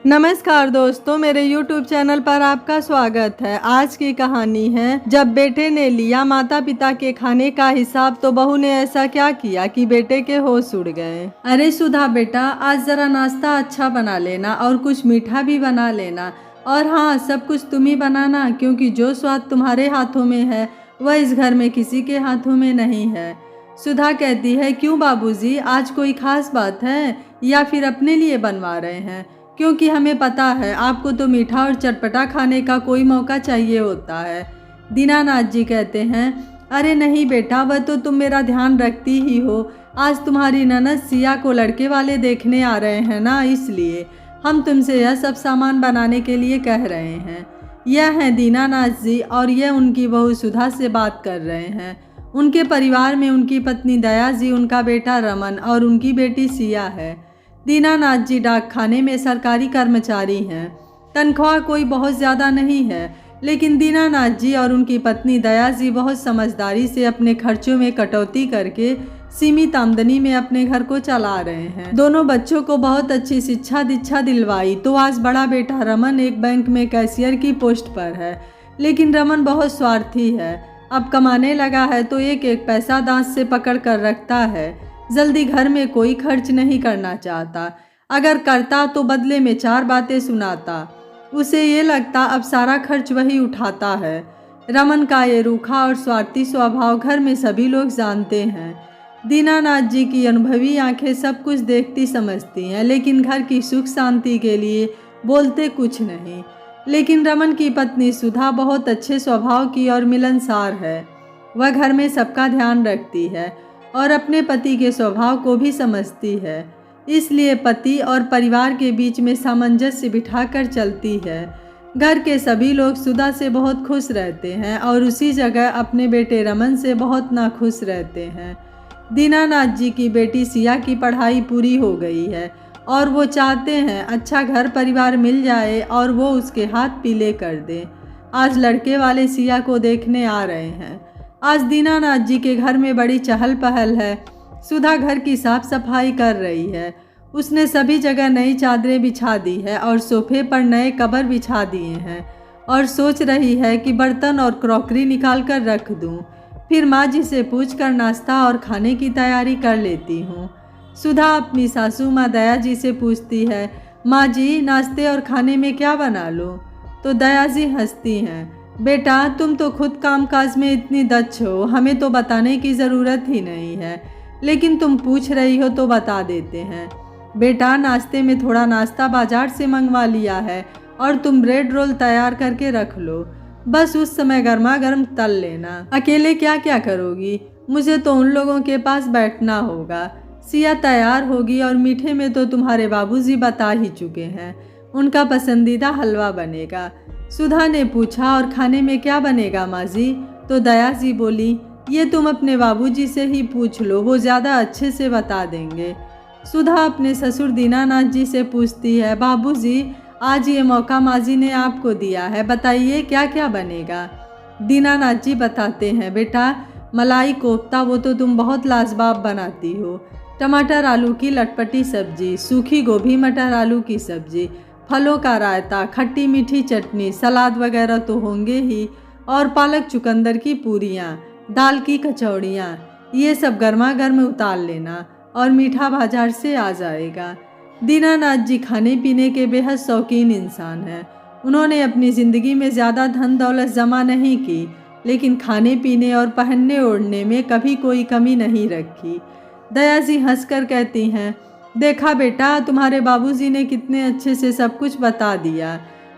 नमस्कार दोस्तों, मेरे YouTube चैनल पर आपका स्वागत है। आज की कहानी है, जब बेटे ने लिया माता पिता के खाने का हिसाब तो बहू ने ऐसा क्या किया कि बेटे के होश उड़ गए। अरे सुधा बेटा, आज जरा नाश्ता अच्छा बना लेना और कुछ मीठा भी बना लेना। और हाँ, सब कुछ तुम ही बनाना, क्योंकि जो स्वाद तुम्हारे हाथों में है वह इस घर में किसी के हाथों में नहीं है। सुधा कहती है, क्यों बाबूजी, आज कोई खास बात है या फिर अपने लिए बनवा रहे हैं? क्योंकि हमें पता है आपको तो मीठा और चटपटा खाने का कोई मौका चाहिए होता है। दीनानाथ जी कहते हैं, अरे नहीं बेटा, वह तो तुम मेरा ध्यान रखती ही हो। आज तुम्हारी ननद सिया को लड़के वाले देखने आ रहे हैं ना, इसलिए हम तुमसे यह सब सामान बनाने के लिए कह रहे हैं। यह हैं दीनानाथ जी और यह उनकी बहू सुधा से बात कर रहे हैं। उनके परिवार में उनकी पत्नी दया जी, उनका बेटा रमन और उनकी बेटी सिया है। दीनानाथ जी डाक खाने में सरकारी कर्मचारी हैं। तनख्वाह कोई बहुत ज़्यादा नहीं है, लेकिन दीनानाथ जी और उनकी पत्नी दया जी बहुत समझदारी से अपने खर्चों में कटौती करके सीमित आमदनी में अपने घर को चला रहे हैं। दोनों बच्चों को बहुत अच्छी शिक्षा दीक्षा दिलवाई तो आज बड़ा बेटा रमन एक बैंक में कैशियर की पोस्ट पर है। लेकिन रमन बहुत स्वार्थी है। अब कमाने लगा है तो एक एक पैसा दांत से पकड़ कर रखता है। जल्दी घर में कोई खर्च नहीं करना चाहता। अगर करता तो बदले में 4 बातें सुनाता। उसे ये लगता अब सारा खर्च वही उठाता है। रमन का ये रूखा और स्वार्थी स्वभाव घर में सभी लोग जानते हैं। दीनानाथ जी की अनुभवी आंखें सब कुछ देखती समझती हैं, लेकिन घर की सुख शांति के लिए बोलते कुछ नहीं। लेकिन रमन की पत्नी सुधा बहुत अच्छे स्वभाव की और मिलनसार है। वह घर में सबका ध्यान रखती है और अपने पति के स्वभाव को भी समझती है। इसलिए पति और परिवार के बीच में सामंजस्य बिठाकर चलती है। घर के सभी लोग सुधा से बहुत खुश रहते हैं और उसी जगह अपने बेटे रमन से बहुत नाखुश रहते हैं। दीनानाथ जी की बेटी सिया की पढ़ाई पूरी हो गई है और वो चाहते हैं अच्छा घर परिवार मिल जाए और वो उसके हाथ पीले कर दें। आज लड़के वाले सिया को देखने आ रहे हैं। आज दीनानाथ जी के घर में बड़ी चहल पहल है। सुधा घर की साफ सफाई कर रही है। उसने सभी जगह नई चादरें बिछा दी है और सोफे पर नए कवर बिछा दिए हैं और सोच रही है कि बर्तन और क्रॉकरी निकाल कर रख दूं। फिर माँ जी से पूछकर नाश्ता और खाने की तैयारी कर लेती हूँ। सुधा अपनी सासू माँ दया जी से पूछती है, माँ जी नाश्ते और खाने में क्या बना लूँ? तो दया जी हंसती हैं, बेटा तुम तो खुद कामकाज में इतनी दक्ष हो, हमें तो बताने की ज़रूरत ही नहीं है, लेकिन तुम पूछ रही हो तो बता देते हैं। बेटा नाश्ते में थोड़ा नाश्ता बाजार से मंगवा लिया है और तुम ब्रेड रोल तैयार करके रख लो। बस उस समय गर्मा गर्म तल लेना। अकेले क्या क्या करोगी? मुझे तो उन लोगों के पास बैठना होगा। सिया तैयार होगी और मीठे में तो तुम्हारे बाबूजी बता ही चुके हैं, उनका पसंदीदा हलवा बनेगा। सुधा ने पूछा, और खाने में क्या बनेगा माँ जी? तो दया जी बोली, ये तुम अपने बाबूजी से ही पूछ लो, वो ज़्यादा अच्छे से बता देंगे। सुधा अपने ससुर दीनानाथ जी से पूछती है, बाबूजी आज ये मौका माँ जी ने आपको दिया है, बताइए क्या क्या बनेगा? दीनानाथ जी बताते हैं, बेटा मलाई कोफ्ता वो तो तुम बहुत लाजवाब बनाती हो। टमाटर आलू की लटपटी सब्जी, सूखी गोभी मटर आलू की सब्जी, फलों का रायता, खट्टी मीठी चटनी, सलाद वगैरह तो होंगे ही, और पालक चुकंदर की पूरियाँ, दाल की कचौड़ियाँ, ये सब गर्मा गर्म उतार लेना और मीठा बाजार से आ जाएगा। दीनानाथ जी खाने पीने के बेहद शौकीन इंसान हैं। उन्होंने अपनी ज़िंदगी में ज़्यादा धन दौलत जमा नहीं की, लेकिन खाने पीने और पहनने ओढ़ने में कभी कोई कमी नहीं रखी। दया जी हंसकर कहती हैं, देखा बेटा तुम्हारे बाबूजी ने कितने अच्छे से सब कुछ बता दिया।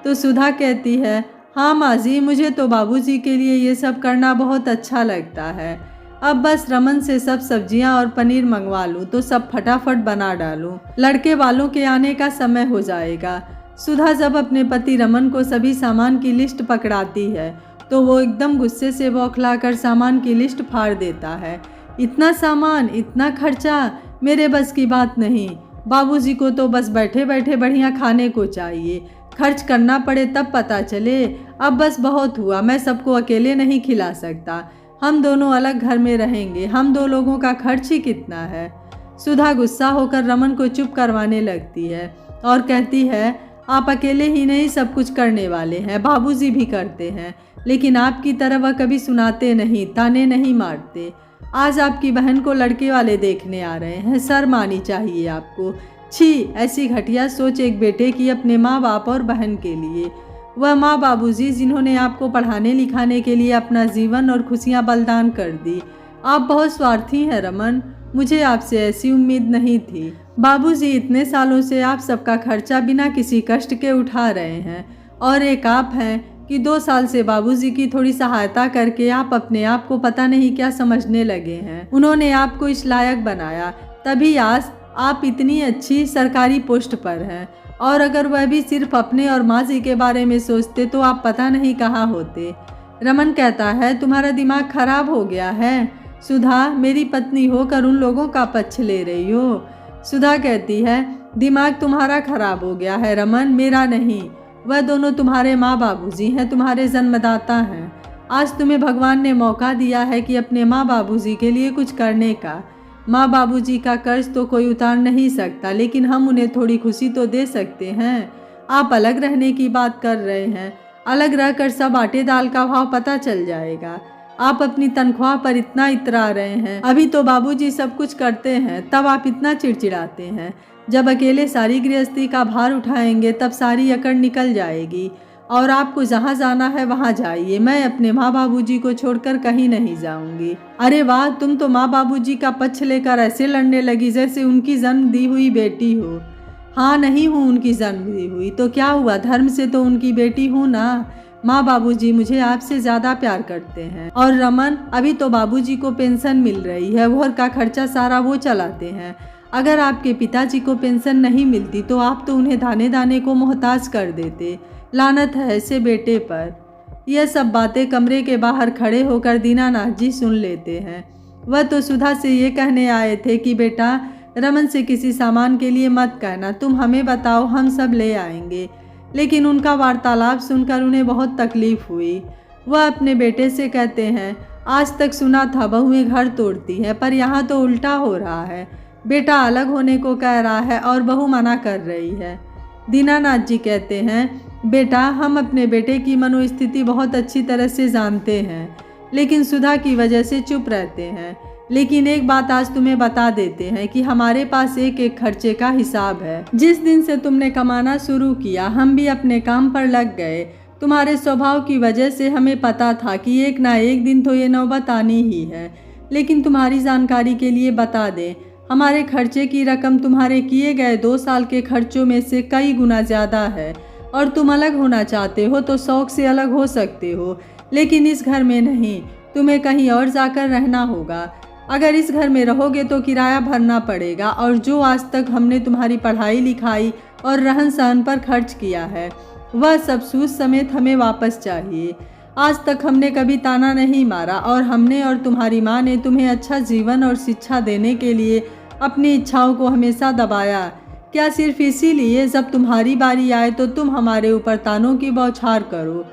तो सुधा कहती है, हाँ माँ जी, मुझे तो बाबूजी के लिए ये सब करना बहुत अच्छा लगता है। अब बस रमन से सब सब्जियां और पनीर मंगवा लूँ तो सब फटाफट बना डालूँ, लड़के वालों के आने का समय हो जाएगा। सुधा जब अपने पति रमन को सभी सामान की लिस्ट पकड़ाती है तो वो एकदम गुस्से से बौखलाकर सामान की लिस्ट फाड़ देता है। इतना सामान, इतना खर्चा, मेरे बस की बात नहीं। बाबूजी को तो बस बैठे बैठे बढ़िया खाने को चाहिए, खर्च करना पड़े तब पता चले। अब बस बहुत हुआ, मैं सबको अकेले नहीं खिला सकता। हम दोनों अलग घर में रहेंगे, हम 2 लोगों का खर्च ही कितना है। सुधा गुस्सा होकर रमन को चुप करवाने लगती है और कहती है, आप अकेले ही नहीं सब कुछ करने वाले हैं, बाबूजी भी करते हैं, लेकिन आपकी तरह वह कभी सुनाते नहीं, ताने नहीं मारते। आज आपकी बहन को लड़के वाले देखने आ रहे हैं, शर्म आनी चाहिए आपको। छी, ऐसी घटिया सोच एक बेटे की अपने माँ बाप और बहन के लिए। वह माँ बाबूजी जिन्होंने आपको पढ़ाने लिखाने के लिए अपना जीवन और खुशियाँ बलिदान कर दी। आप बहुत स्वार्थी हैं रमन, मुझे आपसे ऐसी उम्मीद नहीं थी। बाबूजी इतने सालों से आप सबका खर्चा बिना किसी कष्ट के उठा रहे हैं, और एक आप हैं कि 2 साल से बाबूजी की थोड़ी सहायता करके आप अपने आप को पता नहीं क्या समझने लगे हैं। उन्होंने आपको इस लायक बनाया, तभी आज आप इतनी अच्छी सरकारी पोस्ट पर हैं। और अगर वह भी सिर्फ अपने और माँ जी के बारे में सोचते तो आप पता नहीं कहाँ होते। रमन कहता है, तुम्हारा दिमाग खराब हो गया है। सुधा, मेरी पत्नी होकर उन लोगों का पक्ष ले रही हो। सुधा कहती है, दिमाग तुम्हारा खराब हो गया है रमन, मेरा नहीं। वह दोनों तुम्हारे माँ बाबूजी हैं, तुम्हारे जन्मदाता हैं। आज तुम्हें भगवान ने मौका दिया है कि अपने माँ बाबूजी के लिए कुछ करने का। माँ बाबूजी का कर्ज तो कोई उतार नहीं सकता, लेकिन हम उन्हें थोड़ी खुशी तो दे सकते हैं। आप अलग रहने की बात कर रहे हैं, अलग रहकर सब आटे दाल का भाव पता चल जाएगा। आप अपनी तनख्वाह पर इतना इतरा रहे हैं, अभी तो बाबूजी सब कुछ करते हैं, तब आप इतना चिड़चिड़ाते हैं। जब अकेले सारी गृहस्थी का भार उठाएंगे तब सारी अकड़ निकल जाएगी। और आपको जहाँ जाना है वहाँ जाइए, मैं अपने माँ बाबूजी को छोड़कर कहीं नहीं जाऊंगी। अरे वाह, तुम तो माँ बाबूजी का पक्ष लेकर ऐसे लड़ने लगी जैसे उनकी जन्म दी हुई बेटी हो। हाँ, नहीं हूँ उनकी जन्म दी हुई, तो क्या हुआ, धर्म से तो उनकी बेटी हूँ ना। माँ बाबूजी मुझे आपसे ज़्यादा प्यार करते हैं। और रमन, अभी तो बाबूजी को पेंशन मिल रही है, घर का खर्चा सारा वो चलाते हैं। अगर आपके पिताजी को पेंशन नहीं मिलती तो आप तो उन्हें दाने दाने को मोहताज कर देते। लानत है ऐसे बेटे पर। यह सब बातें कमरे के बाहर खड़े होकर दीनानाथ जी सुन लेते हैं। वह तो सुधा से ये कहने आए थे कि बेटा, रमन से किसी सामान के लिए मत कहना, तुम हमें बताओ, हम सब ले आएंगे। लेकिन उनका वार्तालाप सुनकर उन्हें बहुत तकलीफ हुई। वह अपने बेटे से कहते हैं, आज तक सुना था बहुएं घर तोड़ती हैं, पर यहाँ तो उल्टा हो रहा है। बेटा अलग होने को कह रहा है और बहू मना कर रही है। दीनानाथ जी कहते हैं, बेटा, हम अपने बेटे की मनोस्थिति बहुत अच्छी तरह से जानते हैं, लेकिन सुधा की वजह से चुप रहते हैं। लेकिन एक बात आज तुम्हें बता देते हैं कि हमारे पास एक एक खर्चे का हिसाब है। जिस दिन से तुमने कमाना शुरू किया, हम भी अपने काम पर लग गए। तुम्हारे स्वभाव की वजह से हमें पता था कि एक ना एक दिन तो ये नौबत आनी ही है। लेकिन तुम्हारी जानकारी के लिए बता दें, हमारे खर्चे की रकम तुम्हारे किए गए 2 साल के खर्चों में से कई गुना ज़्यादा है। और तुम अलग होना चाहते हो तो शौक से अलग हो सकते हो, लेकिन इस घर में नहीं, तुम्हें कहीं और जाकर रहना होगा। अगर इस घर में रहोगे तो किराया भरना पड़ेगा, और जो आज तक हमने तुम्हारी पढ़ाई लिखाई और रहन सहन पर खर्च किया है, वह सब सूद समेत हमें वापस चाहिए। आज तक हमने कभी ताना नहीं मारा, और हमने और तुम्हारी माँ ने तुम्हें अच्छा जीवन और शिक्षा देने के लिए अपनी इच्छाओं को हमेशा दबाया। क्या सिर्फ इसीलिए जब तुम्हारी बारी आए तो तुम हमारे ऊपर तानों की बौछार करो?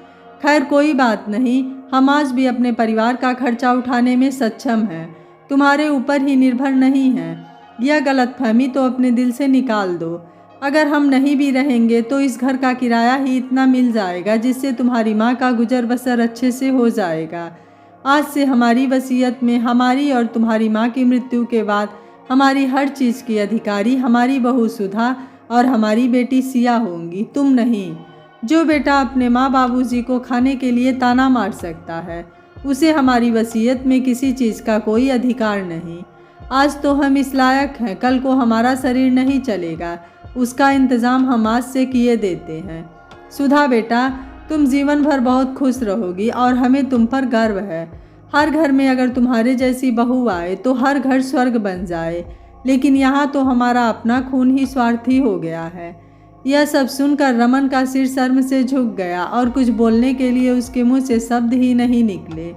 खैर, कोई बात नहीं, हम आज भी अपने परिवार का खर्चा उठाने में सक्षम हैं, तुम्हारे ऊपर ही निर्भर नहीं हैं। यह गलतफहमी तो अपने दिल से निकाल दो। अगर हम नहीं भी रहेंगे तो इस घर का किराया ही इतना मिल जाएगा जिससे तुम्हारी माँ का गुजर बसर अच्छे से हो जाएगा। आज से हमारी वसीयत में हमारी और तुम्हारी माँ की मृत्यु के बाद हमारी हर चीज़ की अधिकारी हमारी बहू सुधा और हमारी बेटी सिया होंगी, तुम नहीं। जो बेटा अपने माँ बाबूजी को खाने के लिए ताना मार सकता है, उसे हमारी वसीयत में किसी चीज़ का कोई अधिकार नहीं। आज तो हम इस लायक हैं, कल को हमारा शरीर नहीं चलेगा, उसका इंतज़ाम हम आज से किए देते हैं। सुधा बेटा, तुम जीवन भर बहुत खुश रहोगी और हमें तुम पर गर्व है। हर घर में अगर तुम्हारे जैसी बहू आए तो हर घर स्वर्ग बन जाए, लेकिन यहाँ तो हमारा अपना खून ही स्वार्थी हो गया है। यह सब सुनकर रमन का सिर शर्म से झुक गया और कुछ बोलने के लिए उसके मुंह से शब्द ही नहीं निकले।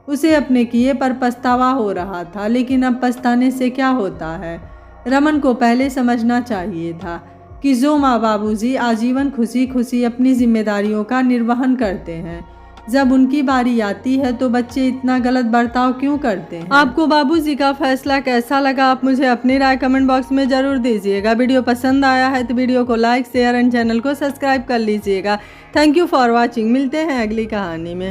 उसे अपने किए पर पछतावा हो रहा था, लेकिन अब पछताने से क्या होता है। रमन को पहले समझना चाहिए था कि जो माँ बाबूजी आजीवन खुशी खुशी अपनी जिम्मेदारियों का निर्वहन करते हैं, जब उनकी बारी आती है तो बच्चे इतना गलत बर्ताव क्यों करते हैं। आपको बाबूजी का फैसला कैसा लगा, आप मुझे अपनी राय कमेंट बॉक्स में जरूर दीजिएगा। वीडियो पसंद आया है तो वीडियो को लाइक शेयर एंड चैनल को सब्सक्राइब कर लीजिएगा। Thank you for watching. मिलते हैं अगली कहानी में।